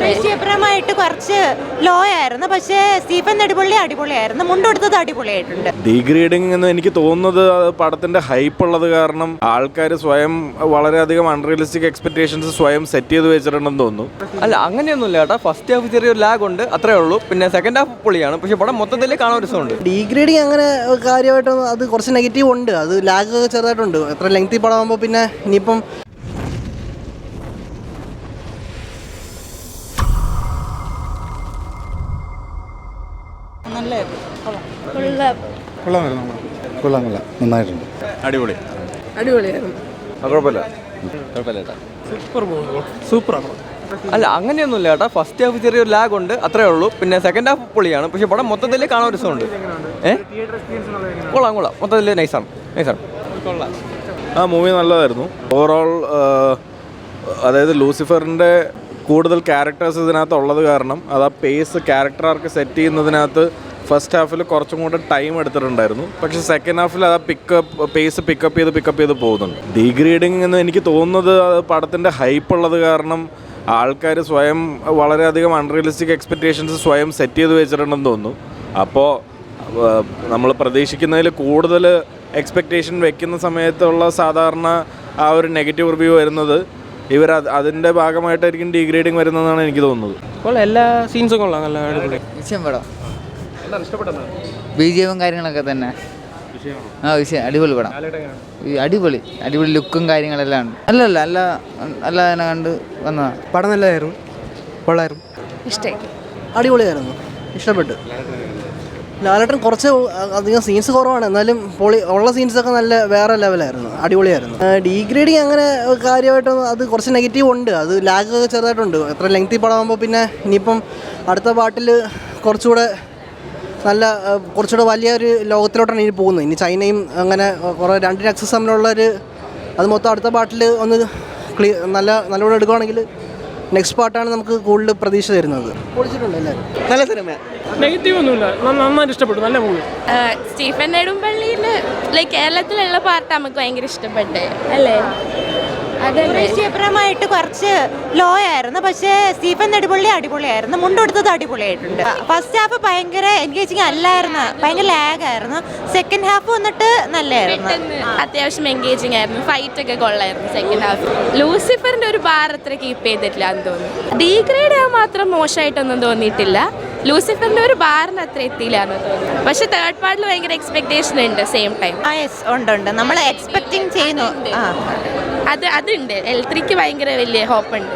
ദൃശ്യപരമായിട്ട് കുറച്ച് ലോ ആയിരുന്നു, പക്ഷേ സ്റ്റീഫൻ അടിപൊളിയായിരുന്നു, മുണ്ടെടുത്തത് അടിപൊളിയായിട്ടുണ്ട്. ഡീഗ്രേഡിംഗ് എന്ന് എനിക്ക് തോന്നുന്നത് പടത്തിന്റെ ഹൈപ്പ് ഉള്ളത് കാരണം ആൾക്കാർ സ്വയം വളരെയധികം അൺറിയലിസ്റ്റിക് എക്സ്പെക്ടേഷൻസ് സ്വയം സെറ്റ് ചെയ്ത് വെച്ചിട്ടുണ്ടെന്ന് തോന്നുന്നു. അല്ല, അങ്ങനെയൊന്നുമില്ല ചേട്ടാ. ഫസ്റ്റ് ഹാഫ് ചെറിയൊരു ലാഗ് ഉണ്ട്, അത്രേ ഉള്ളൂ. പിന്നെ സെക്കൻഡ് ഹാഫ് പൊളിയാണ്, പക്ഷെ പടം മൊത്തത്തിൽ കാണാൻ ഒരു രസമുണ്ട്. ഡീഗ്രേഡിങ് അങ്ങനെ കാര്യമായിട്ടൊന്നും അത് കുറച്ച് നെഗറ്റീവ് ഉണ്ട്, അത് ലാഗ് ചെറുതായിട്ടുണ്ട്. എത്ര ലെങ്തി പടമാകുമ്പോൾ പിന്നെ ഇനിയിപ്പം കൊള്ളാമല്ല, നന്നായിട്ടുണ്ട്. അടിപൊളിയായിരുന്നു. സൂപ്പറാണ്. അല്ല, അങ്ങനെയൊന്നുമില്ല ചേട്ടാ. ഫസ്റ്റ് ഹാഫ് ചെറിയൊരു ലാഗ് ഉണ്ട്, അത്രേ ഉള്ളൂ. പിന്നെ സെക്കൻഡ് ഹാഫ് പൊളിയാണ്, പക്ഷെ പടം മൊത്തത്തിൽ കാണാൻ ഒരു രസമുണ്ട്. കൊള്ളാം, മൊത്തത്തിൽ നൈസാണ്. ആ മൂവി നല്ലതായിരുന്നു ഓവറോൾ. അതായത് ലൂസിഫറിൻ്റെ കൂടുതൽ ക്യാരക്ടേഴ്സ് ഇതിനകത്ത് ഉള്ളത് കാരണം അത് ആ പേസ് ക്യാരക്ടർ ആർക്ക് സെറ്റ് ചെയ്യുന്നതിനകത്ത് ഫസ്റ്റ് ഹാഫിൽ കുറച്ചും കൂടെ ടൈം എടുത്തിട്ടുണ്ടായിരുന്നു. പക്ഷേ സെക്കൻഡ് ഹാഫിൽ ആ പേസ് പിക്കപ്പ് ചെയ്ത് പോകുന്നുണ്ട്. ഡീഗ്രേഡിംഗ് എന്ന് എനിക്ക് തോന്നുന്നത് പടത്തിൻ്റെ ഹൈപ്പ് ഉള്ളത് കാരണം ആൾക്കാർ സ്വയം വളരെയധികം അൺറിയലിസ്റ്റിക് എക്സ്പെക്ടേഷൻസ് സ്വയം സെറ്റ് ചെയ്ത് വെച്ചിട്ടുണ്ടെന്ന് തോന്നുന്നു. അപ്പോൾ നമ്മൾ പ്രതീക്ഷിക്കുന്നതിൽ കൂടുതൽ എക്സ്പെക്റ്റേഷൻ വെക്കുന്ന സമയത്തുള്ള സാധാരണ ആ ഒരു നെഗറ്റീവ് റിവ്യൂ വരുന്നത് ഇവർ അതിൻ്റെ ഭാഗമായിട്ടായിരിക്കും ഡീഗ്രേഡിങ് വരുന്നതെന്നാണ് എനിക്ക് തോന്നുന്നത്. എല്ലാ സീൻസും കൊള്ളാം, നല്ല അടിപൊളി പടം. BGM കാര്യങ്ങളൊക്കെ തന്നെ. വിഷയം അടിപൊളി പടം. അടിപൊളി ലുക്കും കാര്യങ്ങളെല്ലാം ഉണ്ട്. നല്ല തന്നെ കണ്ട് വന്നതാണ്. പടം നല്ലതായിരുന്നു, കൊള്ളായിരുന്നു, ഇഷ്ടമായി, അടിപൊളിയായിരുന്നു, ഇഷ്ടപ്പെട്ടു. ലാലേട്ടൻ കുറച്ച് അധികം സീൻസ് കുറവാണ്, എന്നാലും ഉള്ള സീൻസൊക്കെ നല്ല വേറെ ലെവലായിരുന്നു, അടിപൊളിയായിരുന്നു. ഡീഗ്രേഡിങ് അങ്ങനെ കാര്യമായിട്ടൊന്നും അത് കുറച്ച് നെഗറ്റീവ് ഉണ്ട്, അത് ലാഗ് ചെറുതായിട്ടുണ്ട്. എത്ര ലെങ്തി പടമാകുമ്പോൾ പിന്നെ ഇനിയിപ്പം അടുത്ത പാട്ടിൽ കുറച്ചുകൂടെ വലിയൊരു ലോകത്തിലോട്ടാണ് ഇനി പോകുന്നത്. ഇനി ചൈനയും അങ്ങനെ കുറേ രണ്ട് ആക്സസ് തമ്മിലുള്ളൊരു അത് മൊത്തം അടുത്ത പാട്ടിൽ ഒന്ന് നല്ലോണം എടുക്കുകയാണെങ്കിൽ നെക്സ്റ്റ് പാർട്ടാണ് നമുക്ക് കൂടുതൽ പ്രതീക്ഷ തരുന്നത്. പൊളിച്ചിട്ടുണ്ട് എല്ലാവരും. നല്ല സിനിമ, നെഗറ്റീവ് ഒന്നുമില്ല, നന്നായിട്ട് ഇഷ്ടപ്പെട്ടു, നല്ല മൂവി. സ്റ്റീഫൻ നെടുമ്പള്ളിയിൽ കേരളത്തിലുള്ള പാർട്ട് നമുക്ക് ഭയങ്കര ഇഷ്ടപ്പെട്ടെ അല്ലേ? ദൃശ്യപരമായിട്ട് കുറച്ച് ലോ ആയിരുന്നു, പക്ഷേ സ്റ്റീഫൻ അടിപൊളിയായിരുന്നു, മുണ്ടെടുത്തത് അടിപൊളിയായിട്ടുണ്ട്. ഫസ്റ്റ് ഹാഫ് ഭയങ്കര എൻഗേജിങ് അല്ലായിരുന്നു, ഭയങ്കര ലാഗ് ആയിരുന്നു. സെക്കൻഡ് ഹാഫ് വന്നിട്ട് നല്ലായിരുന്നു, അത്യാവശ്യം എൻഗേജിങ് ആയിരുന്നു. ഫൈറ്റ് ഒക്കെ കൊള്ളായിരുന്നു സെക്കൻഡ് ഹാഫ്. ലൂസിഫറിന്റെ ഒരു ബാർ അത്ര കീപ്പ് ചെയ്തിട്ടില്ല എന്ന് തോന്നുന്നു. ഡീഗ്രേഡ് ആവാൻ മാത്രം മോശമായിട്ടൊന്നും തോന്നിയിട്ടില്ല. ലൂസിഫറിന്റെ ഒരു ബാറിന് അത്ര എത്തിയില്ല എന്ന് തോന്നുന്നു. പക്ഷെ തേർഡ് പാർട്ടിൽ ഭയങ്കര എക്സ്പെക്ടേഷൻ ഉണ്ട് സെയിം ടൈം. ഉണ്ട്, നമ്മൾ എക്സ്പെക്ടിങ് ചെയ്യുന്നു. അതുണ്ട്. L3ക്ക് ഭയങ്കര വലിയ ഹോപ്പ് ഉണ്ട്.